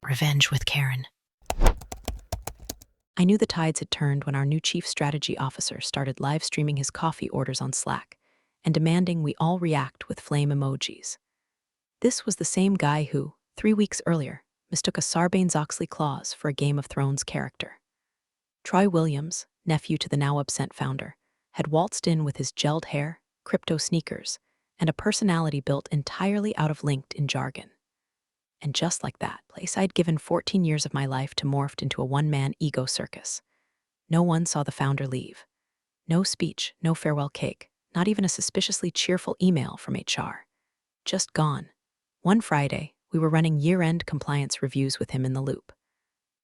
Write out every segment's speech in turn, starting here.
Revenge with Karen. I knew the tides had turned when our new chief strategy officer started live streaming his coffee orders on Slack and demanding we all react with flame emojis. This was the same guy who, 3 weeks earlier, mistook a Sarbanes-Oxley clause for a Game of Thrones character. Troy Williams, nephew to the now absent founder, had waltzed in with his gelled hair, crypto sneakers, and a personality built entirely out of LinkedIn jargon. And just like that, place I'd given 14 years of my life to morphed into a one-man ego circus. No one saw the founder leave. No speech, no farewell cake, not even a suspiciously cheerful email from HR. Just gone. One Friday, we were running year-end compliance reviews with him in the loop.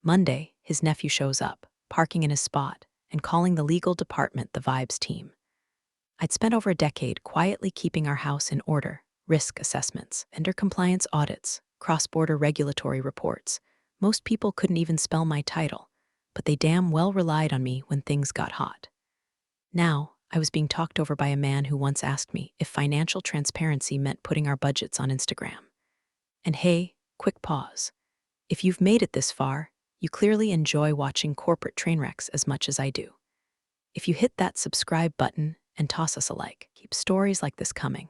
Monday, his nephew shows up, parking in his spot, and calling the legal department the Vibes team. I'd spent over a decade quietly keeping our house in order, risk assessments, vendor compliance audits, cross-border regulatory reports. Most people couldn't even spell my title, but they damn well relied on me when things got hot. Now, I was being talked over by a man who once asked me if financial transparency meant putting our budgets on Instagram. And hey, quick pause. If you've made it this far, you clearly enjoy watching corporate train wrecks as much as I do. If you hit that subscribe button and toss us a like, keep stories like this coming.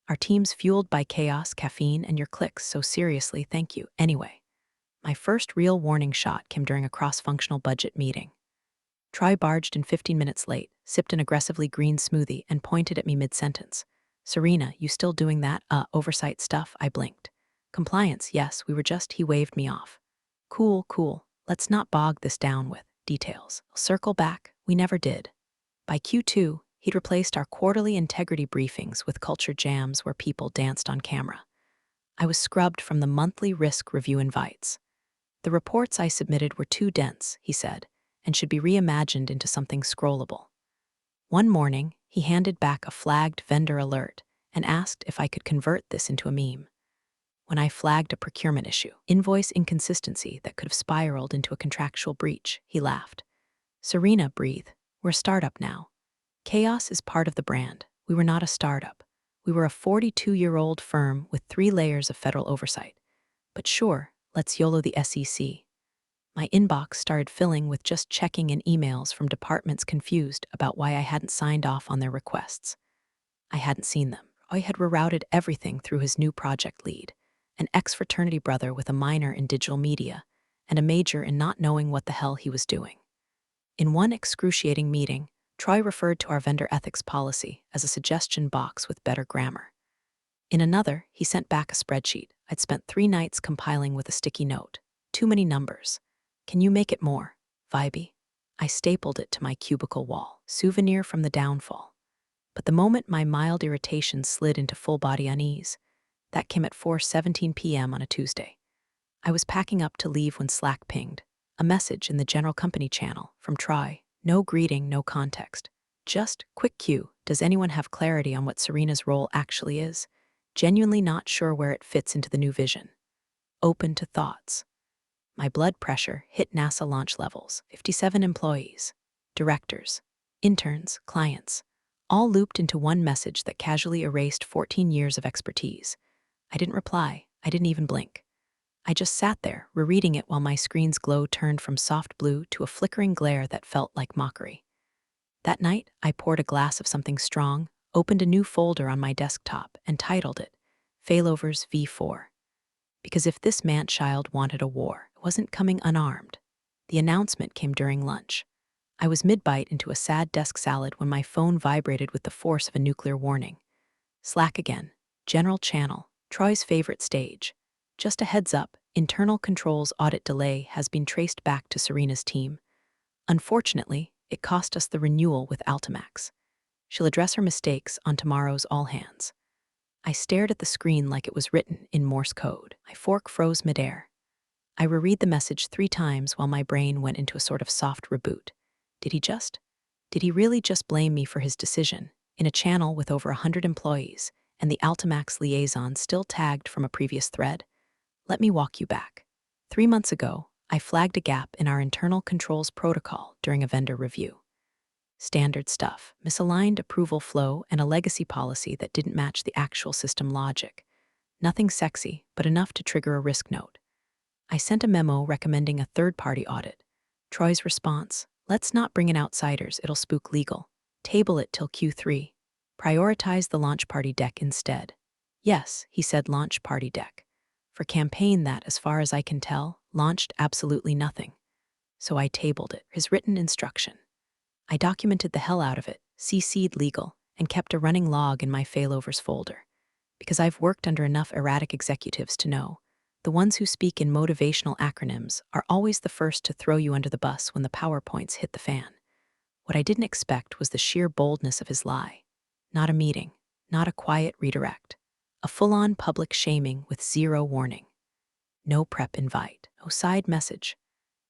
Our team's fueled by chaos, caffeine, and your clicks, so seriously, thank you. Anyway, my first real warning shot came during a cross-functional budget meeting. Troy barged in 15 minutes late, sipped an aggressively green smoothie, and pointed at me mid-sentence. "Serena, you still doing that, oversight stuff?" I blinked. "Compliance, yes, he waved me off. Cool, let's not bog this down with details. I'll circle back, we never did." By Q2, he'd replaced our quarterly integrity briefings with culture jams where people danced on camera. I was scrubbed from the monthly risk review invites. The reports I submitted were too dense, he said, and should be reimagined into something scrollable. One morning, he handed back a flagged vendor alert and asked if I could convert this into a meme. When I flagged a procurement issue, invoice inconsistency that could have spiraled into a contractual breach, he laughed. "Serena, breathe. We're a startup now. Chaos is part of the brand. We were not a startup. We were a 42-year-old firm with 3 layers of federal oversight. But sure, let's YOLO the SEC." My inbox started filling with just checking in emails from departments confused about why I hadn't signed off on their requests. I hadn't seen them. I had rerouted everything through his new project lead, an ex-fraternity brother with a minor in digital media and a major in not knowing what the hell he was doing. In one excruciating meeting, Troy referred to our vendor ethics policy as a suggestion box with better grammar. In another, he sent back a spreadsheet I'd spent 3 nights compiling with a sticky note. "Too many numbers. Can you make it more vibey?" I stapled it to my cubicle wall, souvenir from the downfall. But the moment my mild irritation slid into full-body unease, that came at 4:17 p.m. on a Tuesday. I was packing up to leave when Slack pinged, a message in the general company channel from Troy. No greeting, no context. Just, quick cue, does anyone have clarity on what Serena's role actually is? Genuinely not sure where it fits into the new vision. Open to thoughts. My blood pressure hit NASA launch levels. 57 employees, directors, interns, clients, all looped into one message that casually erased 14 years of expertise. I didn't reply. I didn't even blink. I just sat there, rereading it while my screen's glow turned from soft blue to a flickering glare that felt like mockery. That night, I poured a glass of something strong, opened a new folder on my desktop, and titled it Failovers V4. Because if this man-child wanted a war, it wasn't coming unarmed. The announcement came during lunch. I was mid-bite into a sad desk salad when my phone vibrated with the force of a nuclear warning. Slack again. General channel. Troy's favorite stage. Just a heads up, internal controls audit delay has been traced back to Serena's team. Unfortunately, it cost us the renewal with Altimax. She'll address her mistakes on tomorrow's all hands. I stared at the screen like it was written in Morse code. My fork froze midair. I reread the message 3 times while my brain went into a sort of soft reboot. Did he really just blame me for his decision, in a channel with over 100 employees, and the Altimax liaison still tagged from a previous thread? Let me walk you back. 3 months ago, I flagged a gap in our internal controls protocol during a vendor review. Standard stuff, misaligned approval flow, and a legacy policy that didn't match the actual system logic. Nothing sexy, but enough to trigger a risk note. I sent a memo recommending a third-party audit. Troy's response: let's not bring in outsiders, it'll spook legal. Table it till Q3. Prioritize the launch party deck instead. Yes, he said, launch party deck. For campaign that, as far as I can tell, launched absolutely nothing. So I tabled it, his written instruction. I documented the hell out of it, CC'd legal, and kept a running log in my failovers folder. Because I've worked under enough erratic executives to know, the ones who speak in motivational acronyms are always the first to throw you under the bus when the PowerPoints hit the fan. What I didn't expect was the sheer boldness of his lie. Not a meeting, not a quiet redirect. A full-on public shaming with zero warning. No prep invite, no side message.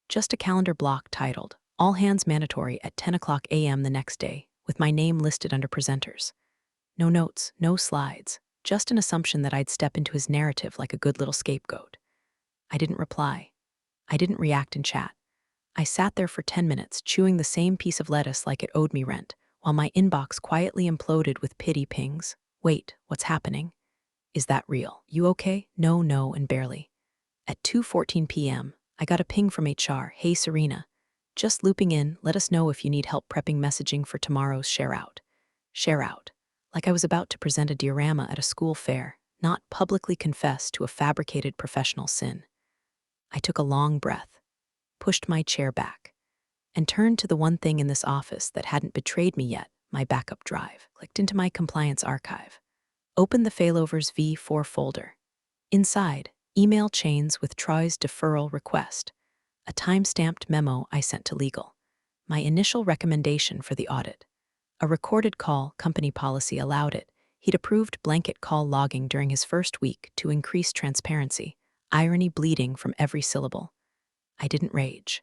Just a calendar block titled, All Hands Mandatory at 10:00 a.m. the next day, with my name listed under presenters. No notes, no slides, just an assumption that I'd step into his narrative like a good little scapegoat. I didn't reply. I didn't react in chat. I sat there for 10 minutes, chewing the same piece of lettuce like it owed me rent, while my inbox quietly imploded with pity pings. Wait, what's happening? Is that real? You okay? No, and barely. At 2:14 p.m., I got a ping from HR. Hey, Serena. Just looping in, let us know if you need help prepping messaging for tomorrow's share out. Share out. Like I was about to present a diorama at a school fair, not publicly confess to a fabricated professional sin. I took a long breath, pushed my chair back, and turned to the one thing in this office that hadn't betrayed me yet, my backup drive. Clicked into my compliance archive. Opened the failovers V4 folder. Inside, email chains with Troy's deferral request, a time-stamped memo I sent to legal, my initial recommendation for the audit. A recorded call, company policy allowed it. He'd approved blanket call logging during his first week to increase transparency, irony bleeding from every syllable. I didn't rage,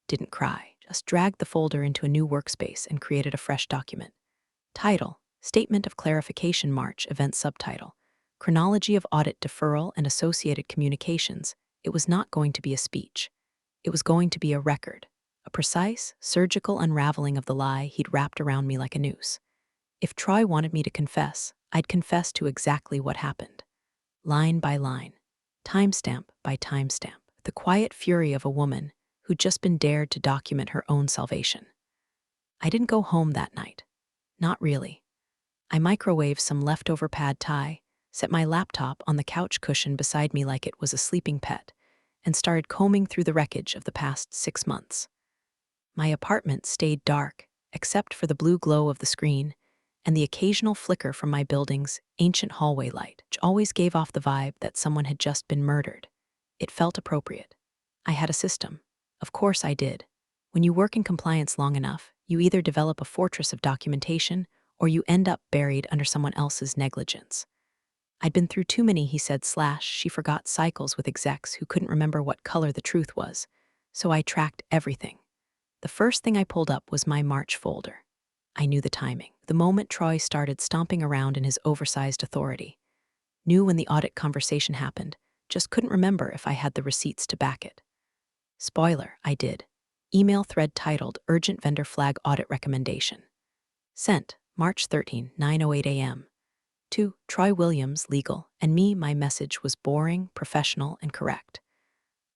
didn't cry, just dragged the folder into a new workspace and created a fresh document. Title: Statement of Clarification March Event Subtitle: Chronology of Audit Deferral and Associated Communications. It was not going to be a speech. It was going to be a record, a precise, surgical unraveling of the lie he'd wrapped around me like a noose. If Troy wanted me to confess, I'd confess to exactly what happened. Line by line, timestamp by timestamp, the quiet fury of a woman who'd just been dared to document her own salvation. I didn't go home that night. Not really. I microwaved some leftover pad thai, set my laptop on the couch cushion beside me like it was a sleeping pet, and started combing through the wreckage of the past 6 months. My apartment stayed dark, except for the blue glow of the screen and the occasional flicker from my building's ancient hallway light, which always gave off the vibe that someone had just been murdered. It felt appropriate. I had a system. Of course I did. When you work in compliance long enough, you either develop a fortress of documentation or you end up buried under someone else's negligence. I'd been through too many he said / she forgot cycles with execs who couldn't remember what color the truth was, so I tracked everything. The first thing I pulled up was my March folder. I knew the timing. The moment Troy started stomping around in his oversized authority. Knew when the audit conversation happened, just couldn't remember if I had the receipts to back it. Spoiler, I did. Email thread titled Urgent Vendor Flag Audit Recommendation. Sent, March 13, 9:08 a.m. To Troy Williams, legal, and me. My message was boring, professional, and correct.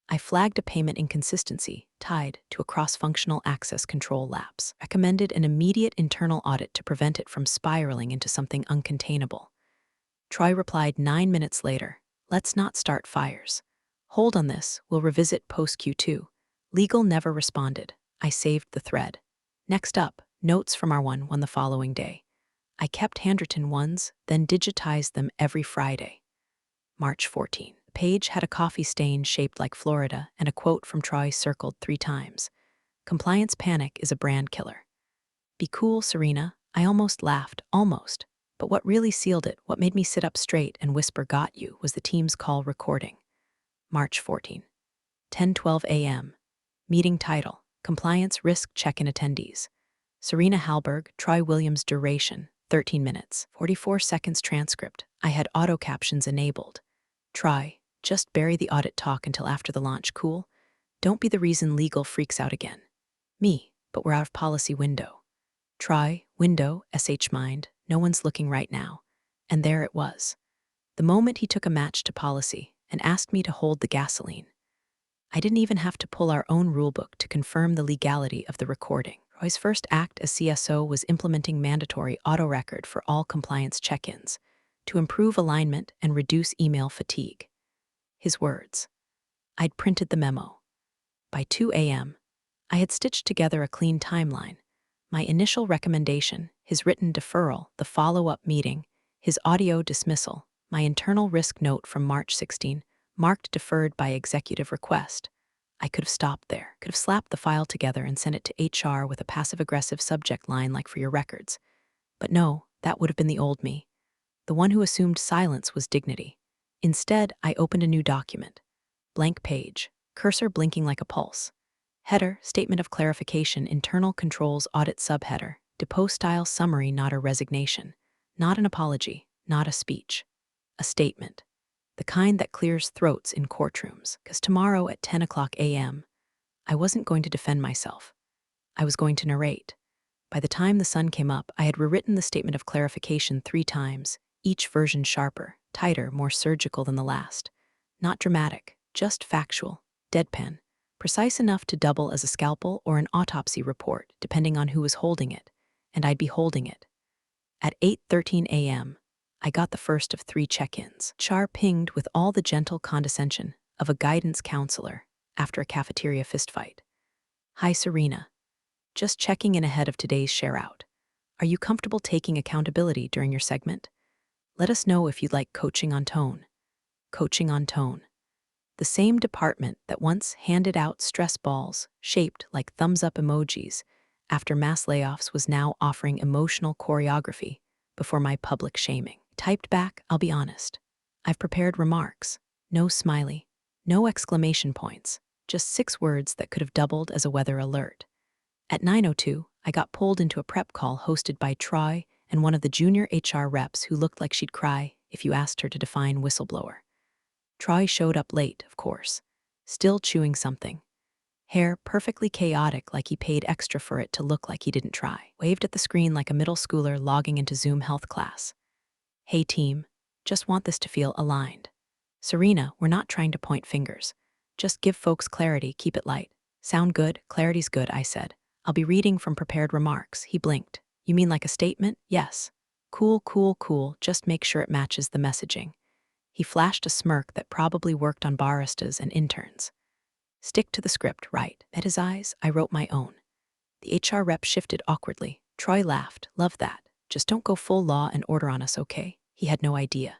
I flagged a payment inconsistency tied to a cross-functional access control lapse. Recommended an immediate internal audit to prevent it from spiraling into something uncontainable. Troy replied 9 minutes later, let's not start fires. Hold on this, we'll revisit post Q2. Legal never responded. I saved the thread. Next up, notes from our one the following day. I kept handwritten ones, then digitized them every Friday. March 14. The page had a coffee stain shaped like Florida and a quote from Troy circled 3 times. Compliance panic is a brand killer. Be cool, Serena. I almost laughed, almost. But what really sealed it, what made me sit up straight and whisper got you, was the team's call recording. March 14. 10:12 a.m. Meeting title, Compliance Risk Check-in Attendees. Serena Halberg, Troy Williams. Duration, 13 minutes, 44 seconds. Transcript, I had auto captions enabled. Troy, just bury the audit talk until after the launch, cool? Don't be the reason legal freaks out again. Me, but we're out of policy window. Troy, window, mind, no one's looking right now. And there it was. The moment he took a match to policy and asked me to hold the gasoline. I didn't even have to pull our own rulebook to confirm the legality of the recording. Troy's first act as CSO was implementing mandatory auto-record for all compliance check-ins to improve alignment and reduce email fatigue. His words. I'd printed the memo. By 2 a.m., I had stitched together a clean timeline. My initial recommendation, his written deferral, the follow-up meeting, his audio dismissal, my internal risk note from March 16, marked deferred by executive request. I could have stopped there, could have slapped the file together and sent it to HR with a passive-aggressive subject line like for your records. But no, that would have been the old me. The one who assumed silence was dignity. Instead, I opened a new document. Blank page, cursor blinking like a pulse. Header, Statement of Clarification, Internal Controls Audit Subheader, Depot Style Summary, not a resignation. Not an apology, not a speech. A statement. The kind that clears throats in courtrooms. Because tomorrow at 10 o'clock a.m., I wasn't going to defend myself. I was going to narrate. By the time the sun came up, I had rewritten the Statement of Clarification 3 times, each version sharper, tighter, more surgical than the last. Not dramatic, just factual, deadpan, precise enough to double as a scalpel or an autopsy report, depending on who was holding it, and I'd be holding it. At 8:13 a.m., I got the first of 3 check-ins. Char pinged with all the gentle condescension of a guidance counselor after a cafeteria fistfight. Hi, Serena. Just checking in ahead of today's share-out. Are you comfortable taking accountability during your segment? Let us know if you'd like coaching on tone. Coaching on tone. The same department that once handed out stress balls shaped like thumbs-up emojis after mass layoffs was now offering emotional choreography before my public shaming. Typed back, I'll be honest. I've prepared remarks. No smiley. No exclamation points. Just 6 words that could have doubled as a weather alert. At 9:02, I got pulled into a prep call hosted by Troy and one of the junior HR reps who looked like she'd cry if you asked her to define whistleblower. Troy showed up late, of course, still chewing something. Hair perfectly chaotic like he paid extra for it to look like he didn't try. Waved at the screen like a middle schooler logging into Zoom health class. Hey team, just want this to feel aligned. Serena, we're not trying to point fingers. Just give folks clarity, keep it light. Sound good? Clarity's good, I said. I'll be reading from prepared remarks. He blinked. You mean like a statement? Yes. Cool, cool, cool. Just make sure it matches the messaging. He flashed a smirk that probably worked on baristas and interns. Stick to the script, right? At his eyes, I wrote my own. The HR rep shifted awkwardly. Troy laughed. Love that. Just don't go full law and order on us, okay? He had no idea.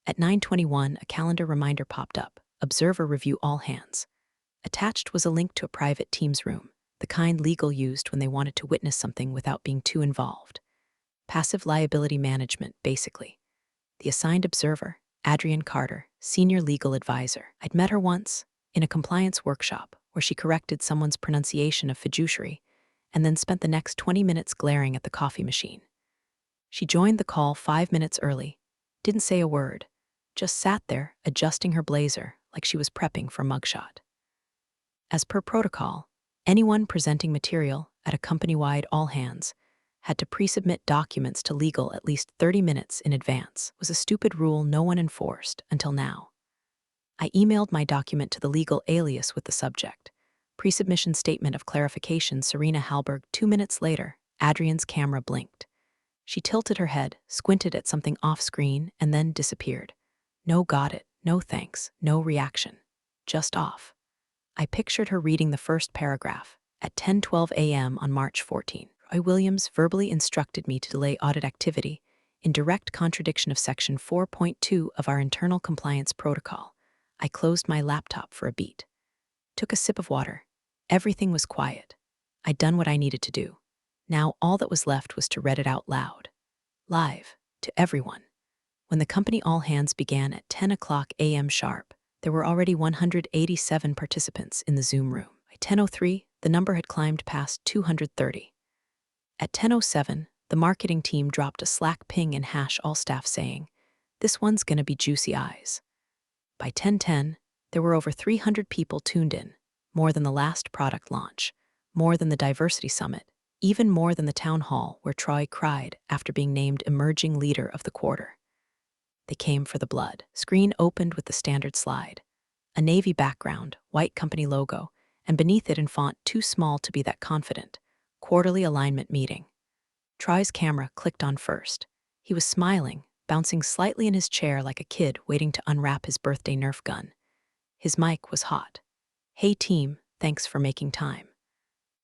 At 9:21, a calendar reminder popped up. Observer review all hands. Attached was a link to a private Teams room, the kind legal used when they wanted to witness something without being too involved. Passive liability management, basically. The assigned observer, Adrienne Carter, senior legal advisor. I'd met her once, in a compliance workshop, where she corrected someone's pronunciation of fiduciary, and then spent the next 20 minutes glaring at the coffee machine. She joined the call 5 minutes early, didn't say a word, just sat there, adjusting her blazer like she was prepping for mugshot. As per protocol, anyone presenting material at a company-wide all-hands had to pre-submit documents to legal at least 30 minutes in advance. It was a stupid rule no one enforced until now. I emailed my document to the legal alias with the subject. Pre-submission statement of clarification, Serena Halberg. 2 minutes later, Adrienne's camera blinked. She tilted her head, squinted at something off-screen, and then disappeared. No got it, no thanks, no reaction. Just off. I pictured her reading the first paragraph at 10:12 a.m. on March 14. Roy Williams verbally instructed me to delay audit activity in direct contradiction of Section 4.2 of our internal compliance protocol. I closed my laptop for a beat. Took a sip of water. Everything was quiet. I'd done what I needed to do. Now all that was left was to read it out loud. Live, to everyone. When the company all-hands began at 10 o'clock a.m. sharp, there were already 187 participants in the Zoom room. By 10:03, the number had climbed past 230. At 10:07, the marketing team dropped a Slack ping in hash all staff saying, "This one's gonna be juicy eyes." By 10:10, there were over 300 people tuned in, more than the last product launch, more than the diversity summit, even more than the town hall where Troy cried after being named emerging leader of the quarter. They came for the blood. Screen opened with the standard slide. a navy background, white company logo, and beneath it in font too small to be that confident, quarterly alignment meeting. Troy's camera clicked on first. He was smiling, bouncing slightly in his chair like a kid waiting to unwrap his birthday Nerf gun. His mic was hot. "Hey team, thanks for making time.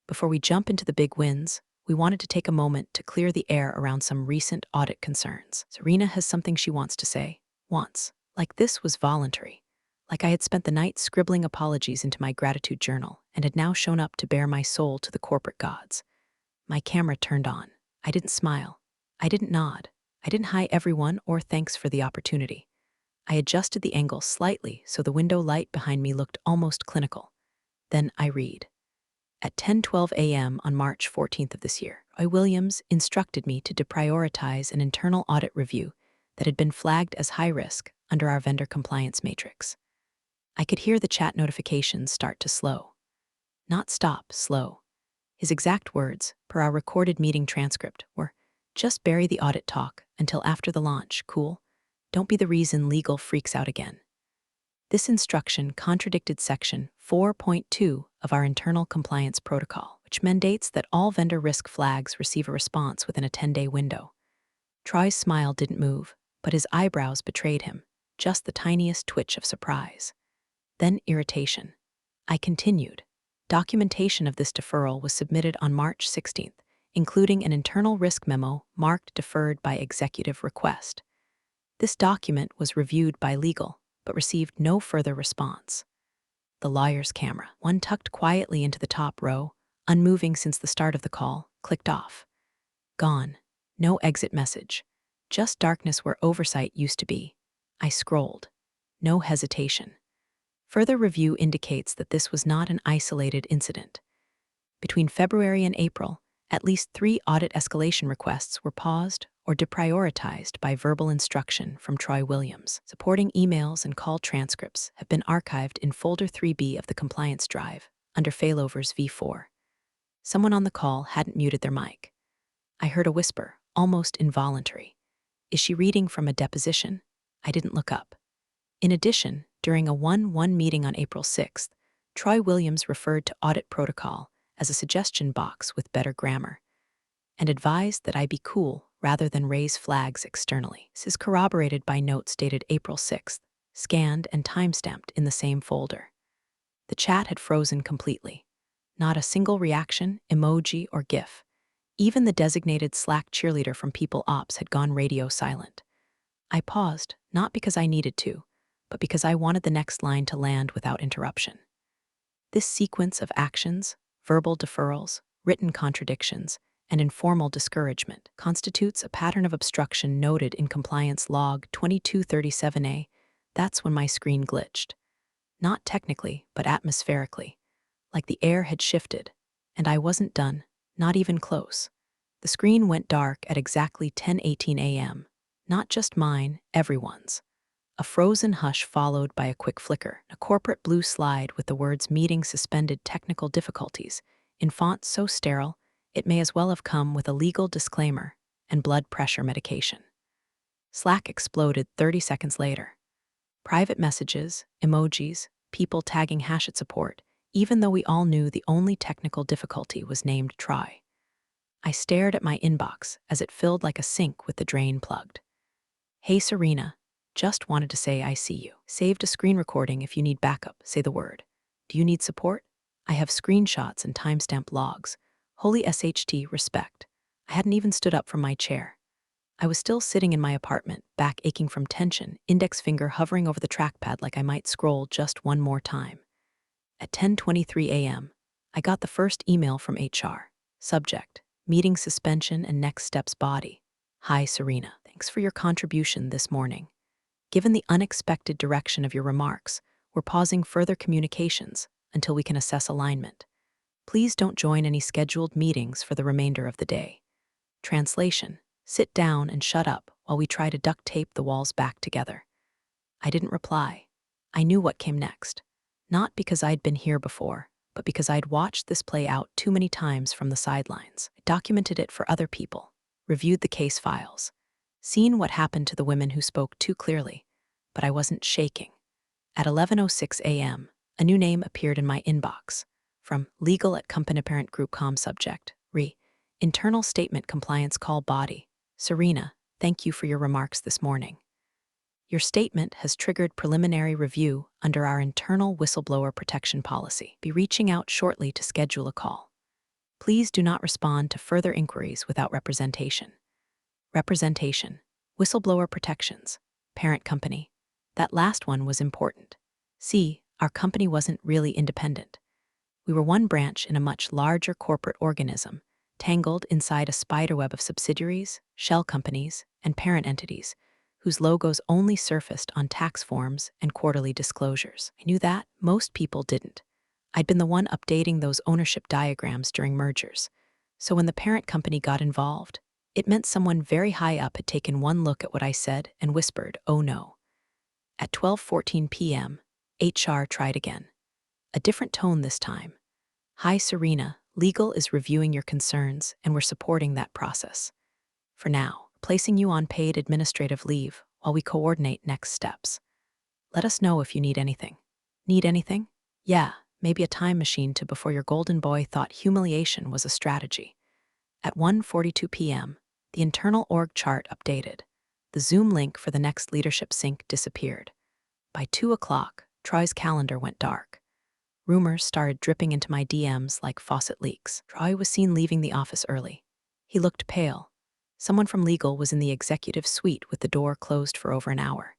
Before we jump into the big wins, we wanted to take a moment to clear the air around some recent audit concerns. Serena has something she wants to say. Wants. Like this was voluntary. Like I had spent the night scribbling apologies into my gratitude journal and had now shown up to bare my soul to the corporate gods. My camera turned on. I didn't smile. I didn't nod. I didn't hi everyone or thanks for the opportunity. I adjusted the angle slightly so the window light behind me looked almost clinical. Then I read. At 10:12 a.m. on March 14th of this year, I. Williams instructed me to deprioritize an internal audit review that had been flagged as high risk under our vendor compliance matrix. I could hear the chat notifications start to slow. Not stop, slow. His exact words, per our recorded meeting transcript, were, "Just bury the audit talk until after the launch, cool? Don't be the reason legal freaks out again." This instruction contradicted Section 4.2 of our internal compliance protocol, which mandates that all vendor risk flags receive a response within a 10-day window. Troy's smile didn't move, but his eyebrows betrayed him, just the tiniest twitch of surprise. Then irritation. I continued. Documentation of this deferral was submitted on March 16th, including an internal risk memo marked deferred by executive request. This document was reviewed by legal, but received no further response. The lawyer's camera, one tucked quietly into the top row, unmoving since the start of the call, clicked off. Gone. No exit message. Just darkness where oversight used to be. I scrolled. No hesitation. Further review indicates that this was not an isolated incident. Between February and April, at least 3 audit escalation requests were paused or deprioritized by verbal instruction from Troy Williams. Supporting emails and call transcripts have been archived in Folder 3B of the compliance drive, under failovers V4. Someone on the call hadn't muted their mic. I heard a whisper, almost involuntary. Is she reading from a deposition? I didn't look up. In addition, during a 1-1 meeting on April 6th, Troy Williams referred to audit protocol as a suggestion box with better grammar, and advised that I be cool rather than raise flags externally. This is corroborated by notes dated April 6th, scanned and timestamped in the same folder. The chat had frozen completely. Not a single reaction, emoji, or GIF. Even the designated Slack cheerleader from People Ops had gone radio silent. I paused, not because I needed to, but because I wanted the next line to land without interruption. This sequence of actions, verbal deferrals, written contradictions, and informal discouragement constitutes a pattern of obstruction noted in Compliance Log 2237A. That's when my screen glitched. Not technically, but atmospherically. Like the air had shifted, and I wasn't done, not even close. The screen went dark at exactly 10:18 a.m. Not just mine, everyone's. A frozen hush followed by a quick flicker, a corporate blue slide with the words "meeting suspended, technical difficulties," in font so sterile, it may as well have come with a legal disclaimer and blood pressure medication. Slack exploded 30 seconds later. Private messages, emojis, people tagging Hashit support, even though we all knew the only technical difficulty was named Try. I stared at my inbox as it filled like a sink with the drain plugged. Hey Serena, just wanted to say I see you. Saved a screen recording if you need backup, say the word. Do you need support? I have screenshots and timestamp logs. Holy SHT, respect. I hadn't even stood up from my chair. I was still sitting in my apartment, back aching from tension, index finger hovering over the trackpad like I might scroll just one more time. At 10:23 a.m., I got the first email from HR. Subject, meeting suspension and next steps body. Hi Serena, thanks for your contribution this morning. Given the unexpected direction of your remarks, we're pausing further communications until we can assess alignment. Please don't join any scheduled meetings for the remainder of the day. Translation: sit down and shut up while we try to duct tape the walls back together. I didn't reply. I knew what came next. Not because I'd been here before, but because I'd watched this play out too many times from the sidelines. I documented it for other people, reviewed the case files, seen what happened to the women who spoke too clearly, but I wasn't shaking. At 11:06 a.m., a new name appeared in my inbox. From legal at company parent group com subject, internal statement compliance call body. Serena, thank you for your remarks this morning. Your statement has triggered preliminary review under our internal whistleblower protection policy. Be reaching out shortly to schedule a call. Please do not respond to further inquiries without representation. Representation. Whistleblower protections. Parent company. That last one was important. See, our company wasn't really independent. We were one branch in a much larger corporate organism, tangled inside a spiderweb of subsidiaries, shell companies, and parent entities, whose logos only surfaced on tax forms and quarterly disclosures. I knew that most people didn't. I'd been the one updating those ownership diagrams during mergers. So when the parent company got involved, it meant someone very high up had taken one look at what I said and whispered, "Oh no." At 12:14 p.m., HR tried again. A different tone this time. "Hi, Serena, legal is reviewing your concerns, and we're supporting that process. For now, placing you on paid administrative leave while we coordinate next steps. Let us know if you need anything." Need anything? Yeah, maybe a time machine to before your golden boy thought humiliation was a strategy. At 1:42 p.m., the internal org chart updated. The Zoom link for the next leadership sync disappeared. By 2 o'clock, Troy's calendar went dark. Rumors started dripping into my DMs like faucet leaks. Troy was seen leaving the office early. He looked pale. Someone from legal was in the executive suite with the door closed for over an hour.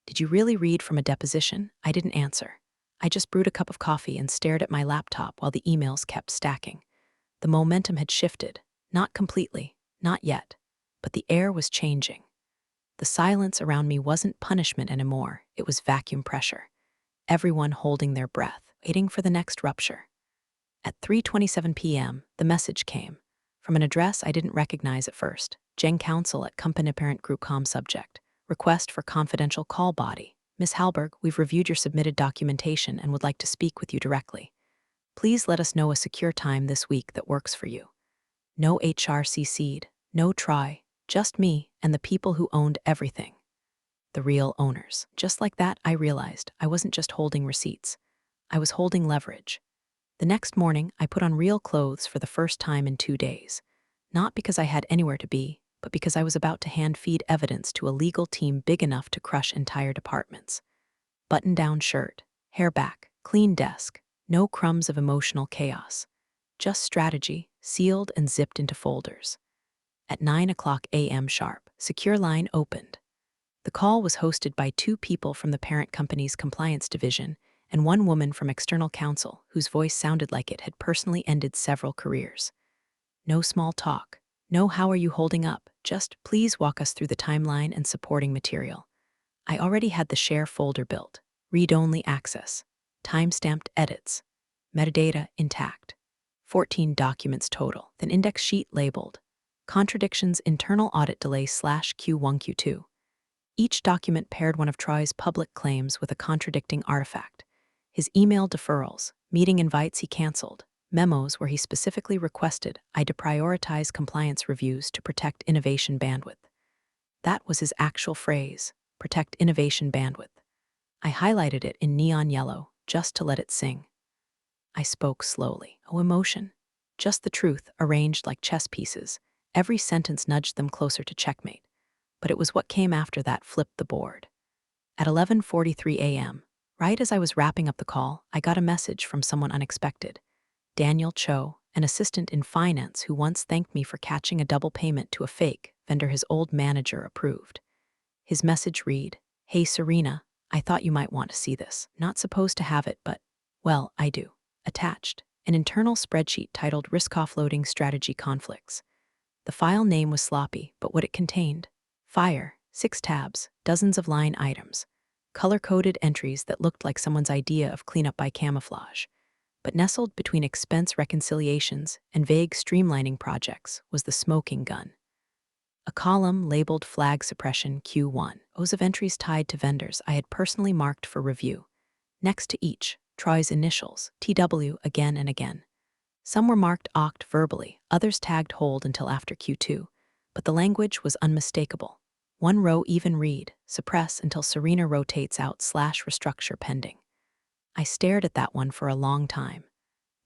"Did you really read from a deposition?" I didn't answer. I just brewed a cup of coffee and stared at my laptop while the emails kept stacking. The momentum had shifted. Not completely, not yet, but the air was changing. The silence around me wasn't punishment anymore, it was vacuum pressure. Everyone holding their breath, waiting for the next rupture. At 3:27 p.m., the message came, from an address I didn't recognize at first. Gen Counsel at company parent group com subject. Request for confidential call body. Ms. Halberg, we've reviewed your submitted documentation and would like to speak with you directly. Please let us know a secure time this week that works for you. No HR CC'd, no try, just me and the people who owned everything. The real owners. Just like that, I realized I wasn't just holding receipts. I was holding leverage. The next morning, I put on real clothes for the first time in 2 days. Not because I had anywhere to be, but because I was about to hand-feed evidence to a legal team big enough to crush entire departments. Button-down shirt, hair back, clean desk, no crumbs of emotional chaos. Just strategy, sealed and zipped into folders. At 9 o'clock a.m. sharp, secure line opened. The call was hosted by 2 people from the parent company's compliance division and 1 woman from external counsel whose voice sounded like it had personally ended several careers. No small talk, no "how are you holding up," just "please walk us through the timeline and supporting material." I already had the share folder built, read-only access, time-stamped edits, metadata intact, 14 documents total, an index sheet labeled Contradictions Internal Audit Delay /Q1 Q2. Each document paired one of Troy's public claims with a contradicting artifact. His email deferrals, meeting invites he canceled, memos where he specifically requested I deprioritize compliance reviews to protect innovation bandwidth. That was his actual phrase, protect innovation bandwidth. I highlighted it in neon yellow, just to let it sing. I spoke slowly. No emotion, just the truth arranged like chess pieces. Every sentence nudged them closer to checkmate. But it was what came after that flipped the board. At 11:43 a.m., right as I was wrapping up the call, I got a message from someone unexpected. Daniel Cho, an assistant in finance who once thanked me for catching a double payment to a fake vendor his old manager approved. His message read, "Hey Serena, I thought you might want to see this. Not supposed to have it, but, well, I do." Attached, an internal spreadsheet titled Risk Offloading Strategy Conflicts. The file name was sloppy, but what it contained: fire, 6 tabs, dozens of line items, color-coded entries that looked like someone's idea of cleanup by camouflage. But nestled between expense reconciliations and vague streamlining projects was the smoking gun. A column labeled Flag Suppression Q1, rows of entries tied to vendors I had personally marked for review. Next to each, Troy's initials, TW, again and again. Some were marked OCT verbally, others tagged hold until after Q2, but the language was unmistakable. One row even read, suppress until Serena rotates out / restructure pending. I stared at that one for a long time.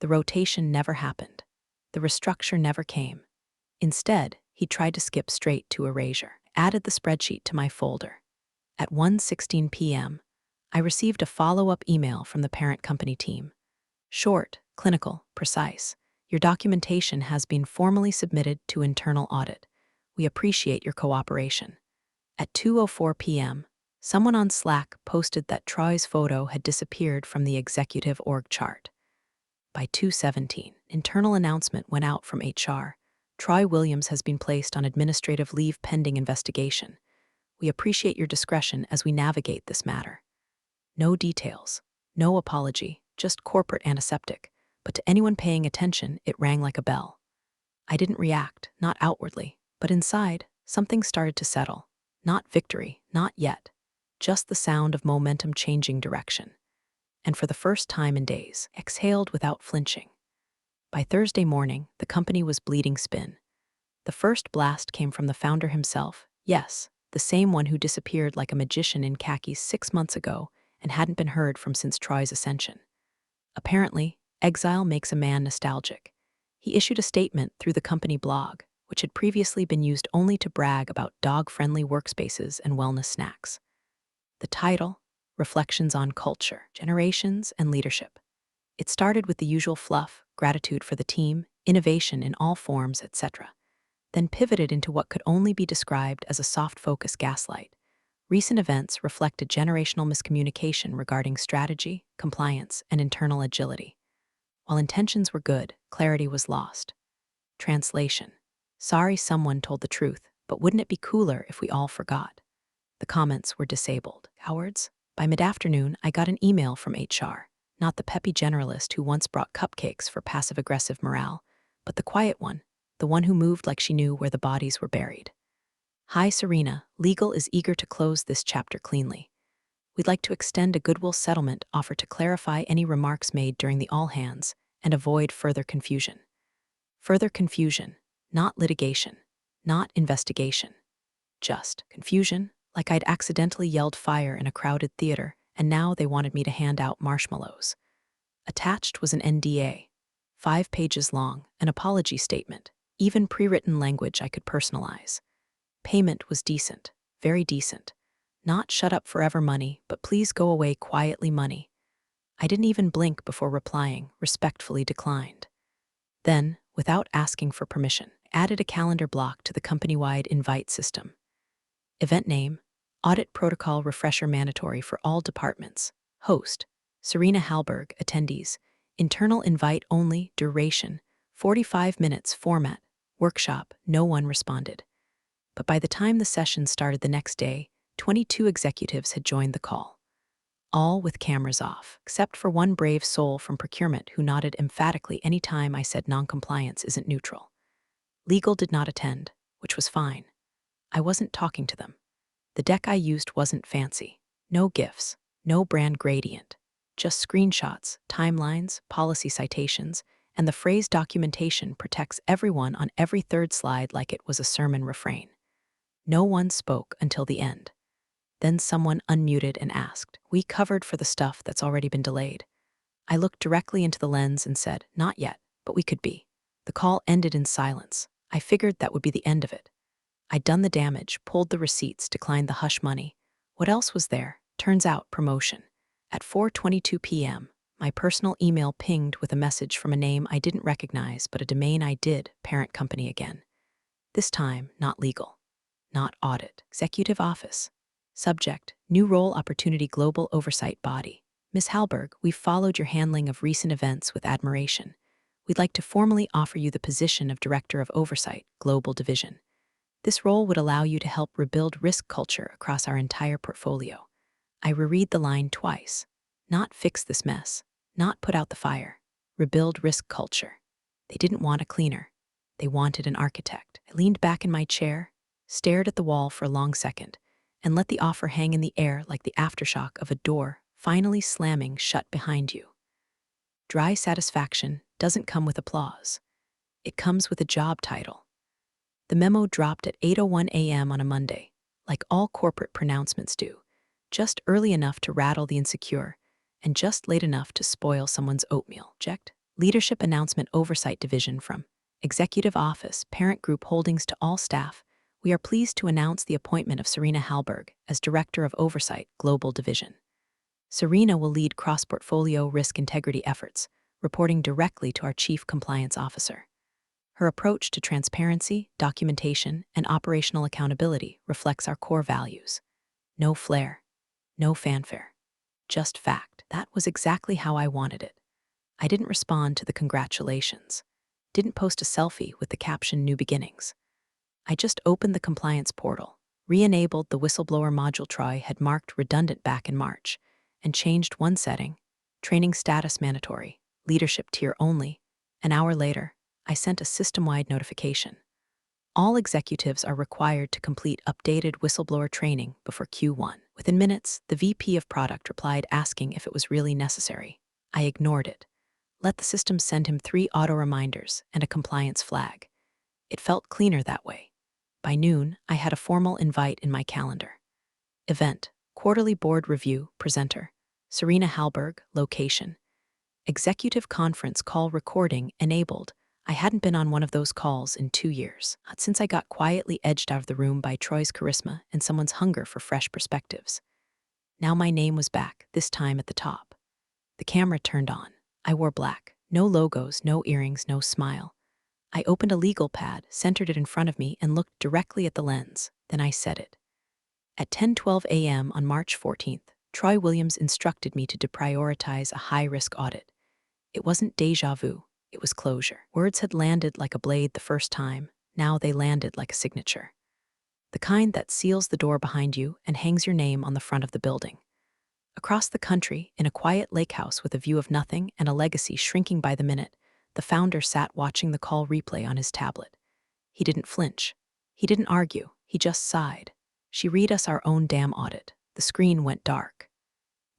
The rotation never happened. The restructure never came. Instead, he tried to skip straight to erasure. Added the spreadsheet to my folder. At 1:16 p.m., I received a follow-up email from the parent company team. Short, clinical, precise. Your documentation has been formally submitted to internal audit. We appreciate your cooperation. At 2:04 p.m., someone on Slack posted that Troy's photo had disappeared from the executive org chart. By 2:17, internal announcement went out from HR. Troy Williams has been placed on administrative leave pending investigation. We appreciate your discretion as we navigate this matter. No details, no apology, just corporate antiseptic, but to anyone paying attention, it rang like a bell. I didn't react, not outwardly, but inside, something started to settle. Not victory, not yet. Just the sound of momentum changing direction. And for the first time in days, exhaled without flinching. By Thursday morning, the company was bleeding spin. The first blast came from the founder himself, yes, the same one who disappeared like a magician in khakis 6 months ago and hadn't been heard from since Troy's ascension. Apparently, exile makes a man nostalgic. He issued a statement through the company blog, which had previously been used only to brag about dog-friendly workspaces and wellness snacks. The title, Reflections on Culture, Generations, and Leadership. It started with the usual fluff, gratitude for the team, innovation in all forms, etc., then pivoted into what could only be described as a soft-focus gaslight. Recent events reflected generational miscommunication regarding strategy, compliance, and internal agility. While intentions were good, clarity was lost. Translation. Sorry someone told the truth, but wouldn't it be cooler if we all forgot? The comments were disabled. Cowards? By mid-afternoon, I got an email from HR, not the peppy generalist who once brought cupcakes for passive-aggressive morale, but the quiet one, the one who moved like she knew where the bodies were buried. Hi Serena, legal is eager to close this chapter cleanly. We'd like to extend a goodwill settlement offer to clarify any remarks made during the all-hands and avoid further confusion. Further confusion, not litigation, not investigation. Just confusion, like I'd accidentally yelled fire in a crowded theater and now they wanted me to hand out marshmallows. Attached was an NDA, 5 pages long, an apology statement, even pre-written language I could personalize. Payment was decent, very decent. Not shut up forever money, but please go away quietly money. I didn't even blink before replying, respectfully declined. Then, without asking for permission, added a calendar block to the company-wide invite system. Event name, Audit Protocol Refresher mandatory for all departments. Host, Serena Hallberg, attendees. Internal invite only, duration, 45 minutes, format, workshop, no one responded. But by the time the session started the next day, 22 executives had joined the call. All with cameras off, except for one brave soul from procurement who nodded emphatically any time I said noncompliance isn't neutral. Legal did not attend, which was fine. I wasn't talking to them. The deck I used wasn't fancy. No GIFs, no brand gradient, just screenshots, timelines, policy citations, and the phrase documentation protects everyone on every third slide like it was a sermon refrain. No one spoke until the end. Then someone unmuted and asked, "We covered for the stuff that's already been delayed." I looked directly into the lens and said, "Not yet, but we could be." The call ended in silence. I figured that would be the end of it. I'd done the damage, pulled the receipts, declined the hush money. What else was there? Turns out, promotion. At 4:22 p.m., my personal email pinged with a message from a name I didn't recognize, but a domain I did, parent company again. This time, not legal. Not audit. Executive office. Subject, new role opportunity global oversight body. Ms. Hallberg, we've followed your handling of recent events with admiration. We'd like to formally offer you the position of Director of Oversight, Global Division. This role would allow you to help rebuild risk culture across our entire portfolio. I reread the line twice. Not fix this mess. Not put out the fire. Rebuild risk culture. They didn't want a cleaner. They wanted an architect. I leaned back in my chair, stared at the wall for a long second, and let the offer hang in the air like the aftershock of a door finally slamming shut behind you. Dry satisfaction doesn't come with applause. It comes with a job title. The memo dropped at 8:01 a.m. on a Monday. like all corporate pronouncements do, just early enough to rattle the insecure, and just late enough to spoil someone's oatmeal. Checked. Leadership Announcement Oversight Division from Executive Office, Parent Group Holdings to all staff. We are pleased to announce the appointment of Serena Hallberg as Director of Oversight, Global Division. Serena will lead cross-portfolio risk integrity efforts, reporting directly to our Chief Compliance Officer. Her approach to transparency, documentation, and operational accountability reflects our core values. No flair, no fanfare, just fact. That was exactly how I wanted it. I didn't respond to the congratulations, didn't post a selfie with the caption New Beginnings. I just opened the compliance portal, re-enabled the whistleblower module Troy had marked redundant back in March, and changed one setting, training status mandatory, leadership tier only. An hour later, I sent a system-wide notification. All executives are required to complete updated whistleblower training before Q1. Within minutes, the VP of Product replied asking if it was really necessary. I ignored it. Let the system send him 3 auto reminders and a compliance flag. It felt cleaner that way. By noon, I had a formal invite in my calendar. Event, Quarterly Board Review, Presenter, Serena Hallberg, Location. Executive Conference Call Recording Enabled. I hadn't been on one of those calls in 2 years, not since I got quietly edged out of the room by Troy's charisma and someone's hunger for fresh perspectives. Now my name was back, this time at the top. The camera turned on. I wore black. No logos, no earrings, no smile. I opened a legal pad, centered it in front of me, and looked directly at the lens. Then I said it. At 10:12 a.m. on March 14th, Troy Williams instructed me to deprioritize a high-risk audit. It wasn't déjà vu, it was closure. Words had landed like a blade the first time, now they landed like a signature. The kind that seals the door behind you and hangs your name on the front of the building. Across the country, in a quiet lake house with a view of nothing and a legacy shrinking by the minute, the founder sat watching the call replay on his tablet. He didn't flinch. He didn't argue. He just sighed. She read us our own damn audit. The screen went dark.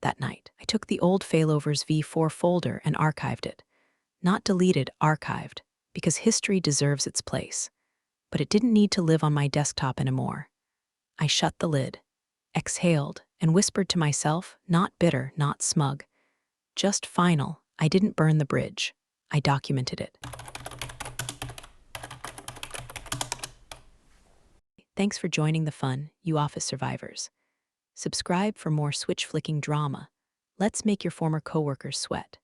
That night, I took the old Failovers V4 folder and archived it. Not deleted, archived, because history deserves its place. But it didn't need to live on my desktop anymore. I shut the lid, exhaled, and whispered to myself, not bitter, not smug. Just final. I didn't burn the bridge. I documented it. Thanks for joining the fun, you office survivors. Subscribe for more switch-flicking drama. Let's make your former coworkers sweat.